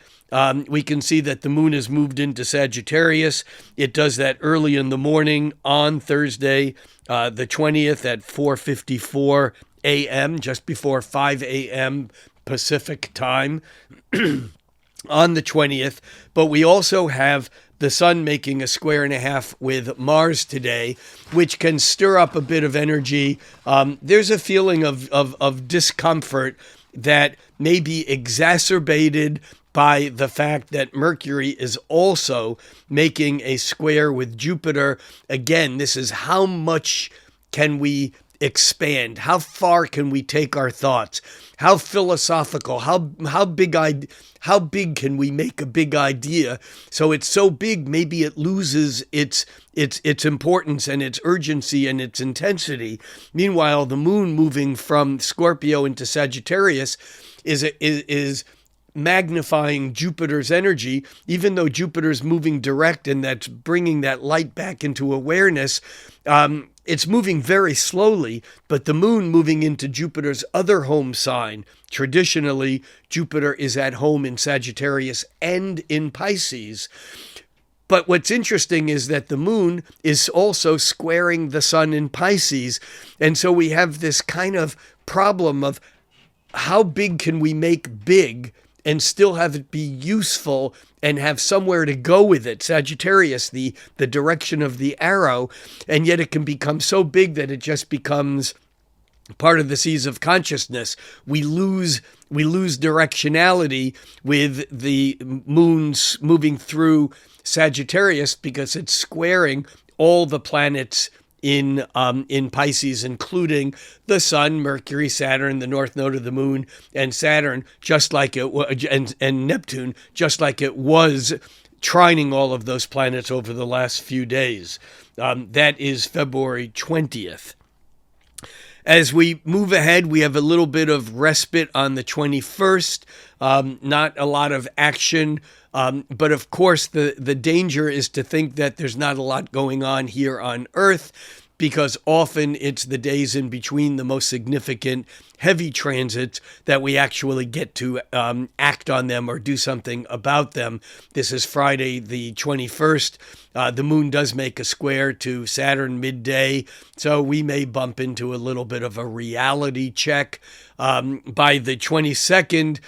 we can see that the moon has moved into Sagittarius. It does that early in the morning on Thursday, the 20th at 4:54 a.m., just before 5 a.m. Pacific time on the 20th. But we also have the sun making a square and a half with Mars today, which can stir up a bit of energy. There's a feeling of discomfort that may be exacerbated by the fact that Mercury is also making a square with Jupiter. Again, this is how much can we expand? How far can we take our thoughts? How philosophical? How big can we make a big idea? So it's so big, maybe it loses its importance and its urgency and its intensity. Meanwhile, the moon moving from Scorpio into Sagittarius is magnifying Jupiter's energy, even though Jupiter's moving direct and that's bringing that light back into awareness. It's moving very slowly, but the moon moving into Jupiter's other home sign. Traditionally, Jupiter is at home in Sagittarius and in Pisces. But what's interesting is that the moon is also squaring the sun in Pisces. And so we have this kind of problem of how big can we make big and still have it be useful and have somewhere to go with it. Sagittarius, the direction of the arrow, and yet it can become so big that it just becomes part of the seas of consciousness. We lose directionality with the moon's moving through Sagittarius because it's squaring all the planets in Pisces, including the Sun, Mercury, Saturn, the north node of the moon, and Saturn, just like it was, and Neptune, just like it was trining all of those planets over the last few days. That is February 20th. As we move ahead, we have a little bit of respite on the 21st. Not a lot of action. But of course, the danger is to think that there's not a lot going on here on Earth, because often it's the days in between the most significant heavy transits that we actually get to act on them or do something about them. This is Friday the 21st. The moon does make a square to Saturn midday, so we may bump into a little bit of a reality check. By the 22nd,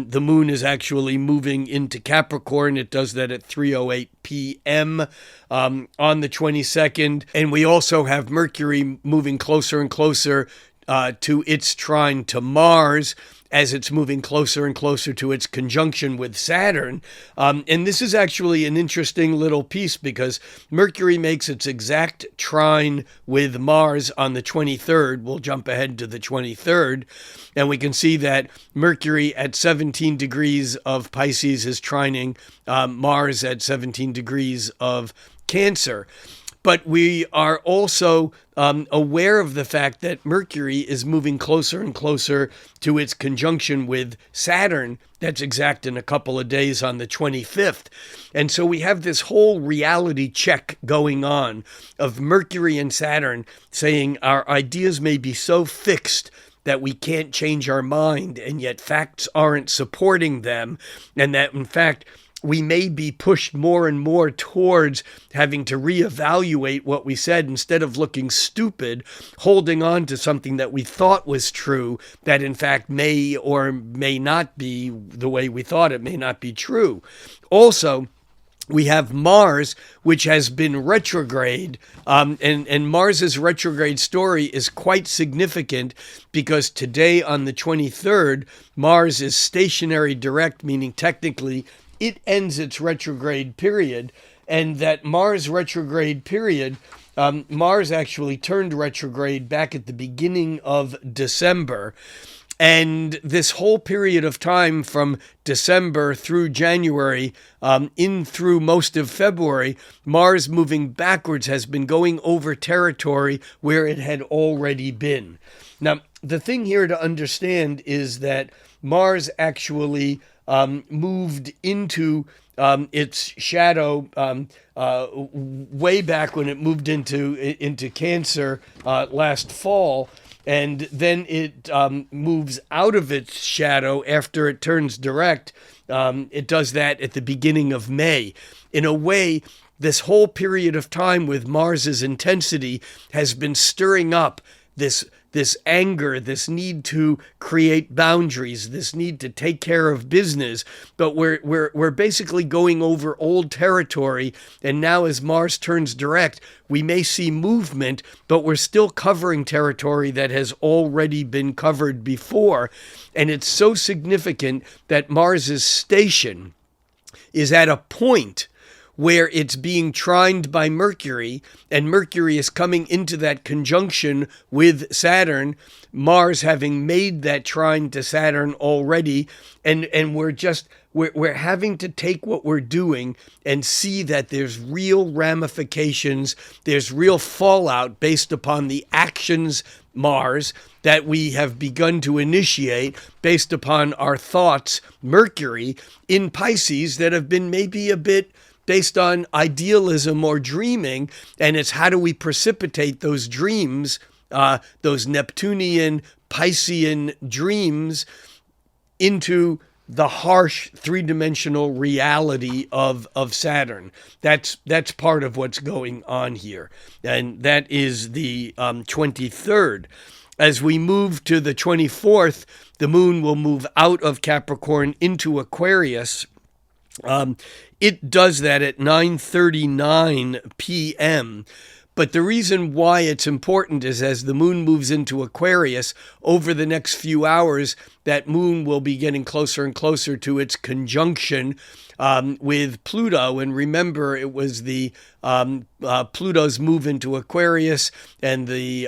the moon is actually moving into Capricorn. It does that at 3:08 p.m. On the 22nd. And we also have Mercury moving closer and closer to its trine to Mars as it's moving closer and closer to its conjunction with Saturn. And this is actually an interesting little piece because Mercury makes its exact trine with Mars on the 23rd. We'll jump ahead to the 23rd. And we can see that Mercury at 17 degrees of Pisces is trining Mars at 17 degrees of Cancer. But we are also aware of the fact that Mercury is moving closer and closer to its conjunction with Saturn. That's exact in a couple of days on the 25th. And so we have this whole reality check going on of Mercury and Saturn saying our ideas may be so fixed that we can't change our mind, and yet facts aren't supporting them, and that in fact we may be pushed more and more towards having to reevaluate what we said instead of looking stupid, holding on to something that we thought was true that in fact may or may not be the way we thought. It may not be true. Also, we have Mars, which has been retrograde, and Mars's retrograde story is quite significant because today on the 23rd, Mars is stationary direct, meaning technically it ends its retrograde period, and that Mars retrograde period, Mars actually turned retrograde back at the beginning of December. And this whole period of time from December through January, in through most of February, Mars moving backwards has been going over territory where it had already been. Now, the thing here to understand is that Mars actually moved into its shadow way back when it moved into Cancer last fall. And then it moves out of its shadow after it turns direct. It does that at the beginning of May. In a way, this whole period of time with Mars's intensity has been stirring up this anger, this need to create boundaries, this need to take care of business. But we're basically going over old territory. And now as Mars turns direct, we may see movement, but we're still covering territory that has already been covered before. And it's so significant that Mars's station is at a point where it's being trined by Mercury, and Mercury is coming into that conjunction with Saturn, Mars having made that trine to Saturn already, and we're having to take what we're doing and see that there's real ramifications, there's real fallout based upon the actions, Mars, that we have begun to initiate based upon our thoughts, Mercury, in Pisces that have been maybe a bit based on idealism or dreaming, and it's how do we precipitate those dreams, those Neptunian, Piscean dreams into the harsh three-dimensional reality of Saturn. That's part of what's going on here, and that is the 23rd. As we move to the 24th, the moon will move out of Capricorn into Aquarius. It does that at 9:39 p.m. But the reason why it's important is as the moon moves into Aquarius, over the next few hours, that moon will be getting closer and closer to its conjunction with Pluto. And remember, it was the Pluto's move into Aquarius and the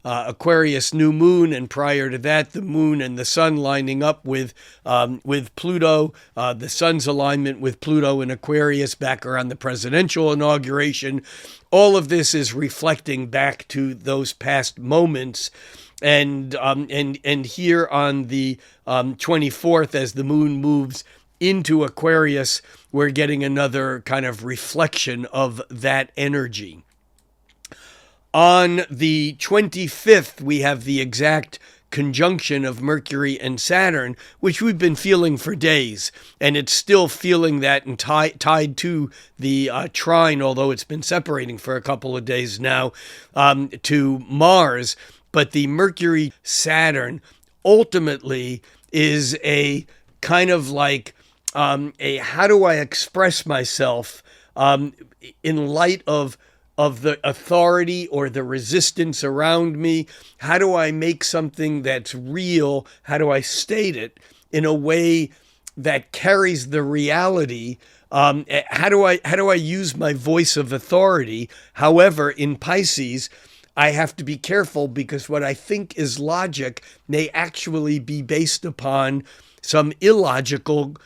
Aquarius new moon, and prior to that, the moon and the sun lining up with Pluto, the sun's alignment with Pluto in Aquarius back around the presidential inauguration. All of this is reflecting back to those past moments. And here on the 24th, as the moon moves into Aquarius, we're getting another kind of reflection of that energy. On the 25th, we have the exact conjunction of Mercury and Saturn, which we've been feeling for days, and it's still feeling that and tied to the trine, although it's been separating for a couple of days now, to Mars. But the Mercury-Saturn ultimately is a kind of like a how do I express myself in light of the authority or the resistance around me? How do I make something that's real? How do I state it in a way that carries the reality? How do I use my voice of authority? However, in Pisces, I have to be careful because what I think is logic may actually be based upon some illogical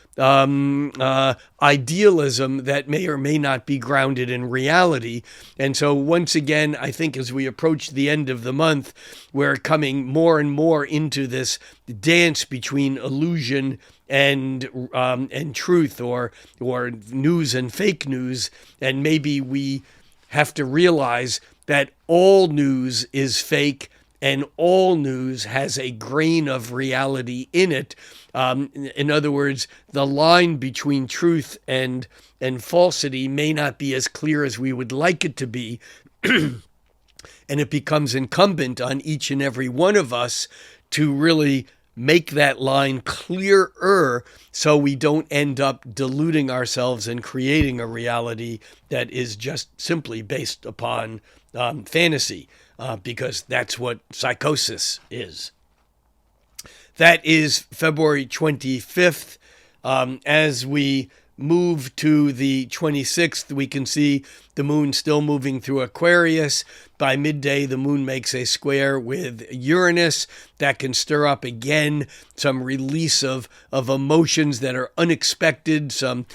idealism that may or may not be grounded in reality. And so once again, I think as we approach the end of the month, we're coming more and more into this dance between illusion and truth, or news and fake news. And maybe we have to realize that all news is fake and all news has a grain of reality in it. In other words, the line between truth and falsity may not be as clear as we would like it to be. And it becomes incumbent on each and every one of us to really make that line clearer so we don't end up deluding ourselves and creating a reality that is just simply based upon fantasy, because that's what psychosis is. That is February 25th. As we move to the 26th, we can see the moon still moving through Aquarius. By midday, the moon makes a square with Uranus that can stir up again some release of emotions that are unexpected, some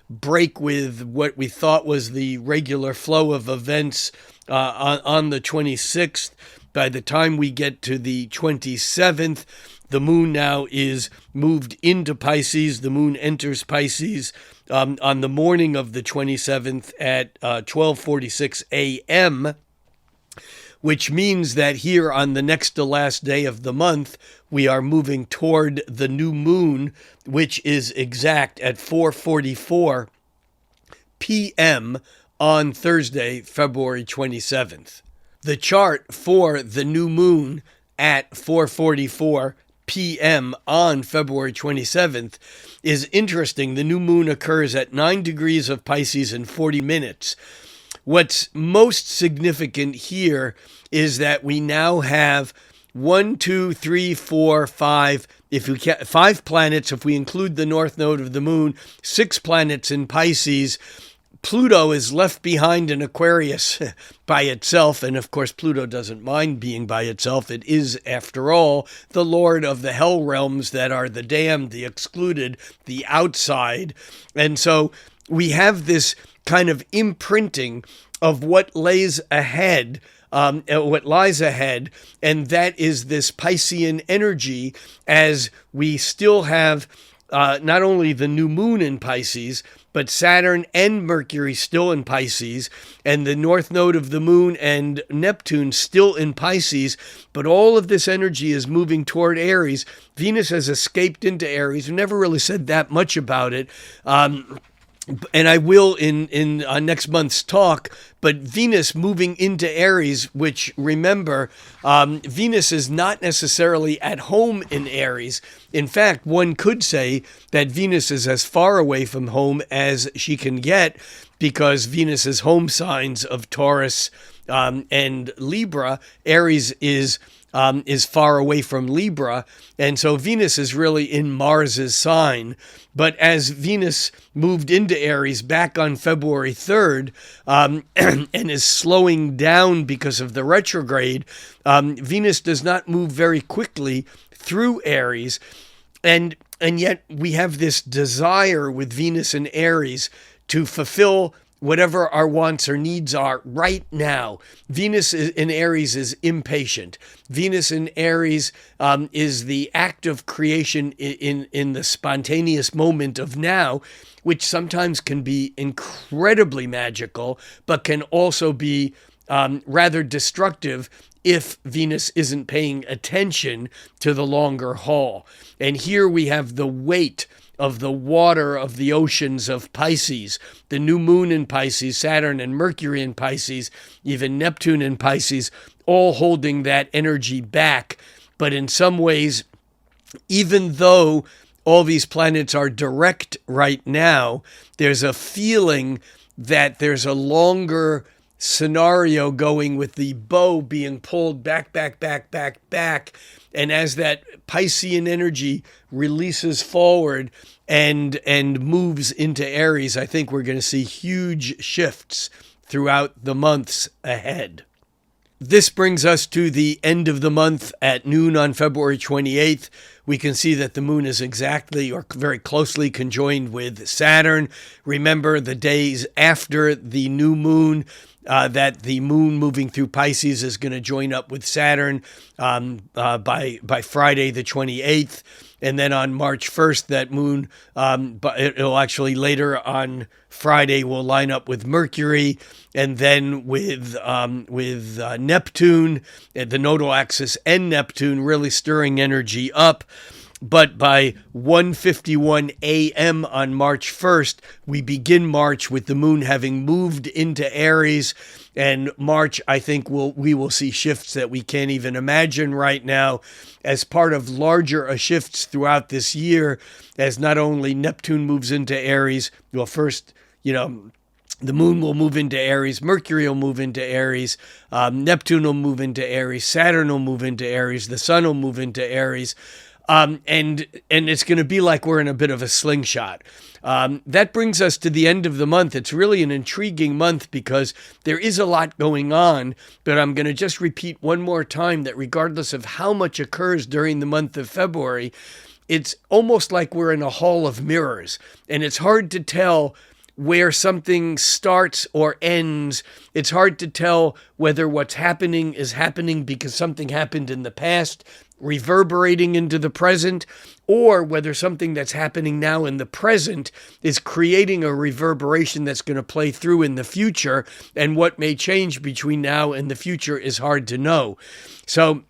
break with what we thought was the regular flow of events on the 26th. By the time we get to the 27th, the moon now is moved into Pisces. The moon enters Pisces on the morning of the 27th at 12:46 a.m., which means that here on the next to last day of the month, we are moving toward the new moon, which is exact at 4:44 p.m. on Thursday, February 27th. The chart for the new moon at 4:44 p.m. on February 27th is interesting. The new moon occurs at 9 degrees of Pisces in 40 minutes. What's most significant here is that we now have 5 planets, if we include the north node of the moon, 6 planets in Pisces. Pluto is left behind in Aquarius by itself, and of course Pluto doesn't mind being by itself. It is, after all, the lord of the hell realms that are the damned, the excluded, the outside. And so we have this kind of imprinting of what lies ahead, and that is this Piscean energy, as we still have not only the new moon in Pisces, but Saturn and Mercury still in Pisces, and the north node of the moon and Neptune still in Pisces, but all of this energy is moving toward Aries. Venus has escaped into Aries. We never really said that much about it. And I will in next month's talk, but Venus moving into Aries, which, remember, Venus is not necessarily at home in Aries. In fact, one could say that Venus is as far away from home as she can get, because Venus's home signs of Taurus and Libra. Aries is far away from Libra, and so Venus is really in Mars's sign. But as Venus moved into Aries back on February 3rd and is slowing down because of the retrograde, Venus does not move very quickly through Aries, and yet we have this desire with Venus and Aries to fulfill whatever our wants or needs are right now. Venus in Aries is impatient. Venus in Aries is the act of creation in the spontaneous moment of now, which sometimes can be incredibly magical, but can also be rather destructive if Venus isn't paying attention to the longer haul. And here we have the weight of the water of the oceans of Pisces, the new moon in Pisces, Saturn and Mercury in Pisces, even Neptune in Pisces, all holding that energy back. But in some ways, even though all these planets are direct right now, there's a feeling that there's a longer scenario going with the bow being pulled back. And as that Piscean energy releases forward and moves into Aries, I think we're going to see huge shifts throughout the months ahead. This brings us to the end of the month at noon on February 28th. We can see that the moon is exactly or very closely conjoined with Saturn. Remember, the days after the new moon, that the moon moving through Pisces is going to join up with Saturn by Friday the 28th. And then on March 1st, that moon, but it'll actually later on Friday will line up with Mercury, and then with Neptune, the nodal axis, and Neptune really stirring energy up. But by 1:51 a.m. on March 1st, we begin March with the moon having moved into Aries. And March, I think we will see shifts that we can't even imagine right now as part of larger shifts throughout this year, as not only Neptune moves into Aries, well, first, the moon will move into Aries, Mercury will move into Aries, Neptune will move into Aries, Saturn will move into Aries, the sun will move into Aries. And it's going to be like we're in a bit of a slingshot. That brings us to the end of the month. It's really an intriguing month because there is a lot going on, but I'm going to just repeat one more time that regardless of how much occurs during the month of February, it's almost like we're in a hall of mirrors, and it's hard to tell where something starts or ends. It's hard to tell whether what's happening is happening because something happened in the past, reverberating into the present, or whether something that's happening now in the present is creating a reverberation that's going to play through in the future, and what may change between now and the future is hard to know. So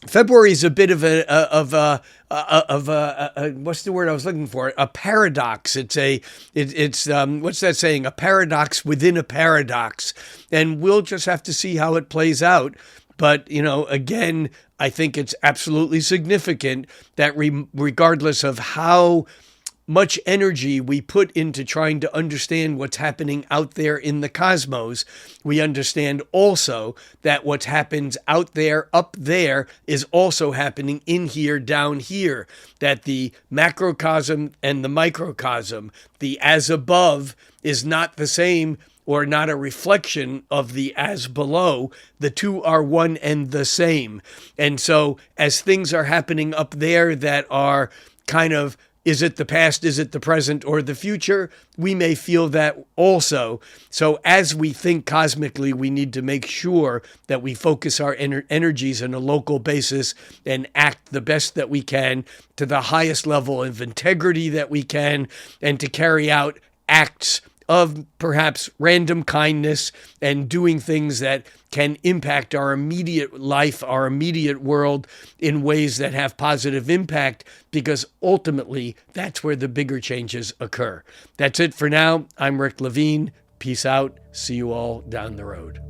February is a bit of a what's the word I was looking for? A paradox. It's what's that saying? A paradox within a paradox, and we'll just have to see how it plays out. But, again, I think it's absolutely significant that regardless of how much energy we put into trying to understand what's happening out there in the cosmos, we understand also that what happens out there, up there, is also happening in here, down here, that the macrocosm and the microcosm, the as above, is not the same or not a reflection of the as below. The two are one and the same. And so as things are happening up there that are kind of, is it the past, is it the present, or the future? We may feel that also. So as we think cosmically, we need to make sure that we focus our energies on a local basis and act the best that we can to the highest level of integrity that we can, and to carry out acts of perhaps random kindness and doing things that can impact our immediate life, our immediate world in ways that have positive impact, because ultimately that's where the bigger changes occur. That's it for now. I'm Rick Levine. Peace out. See you all down the road.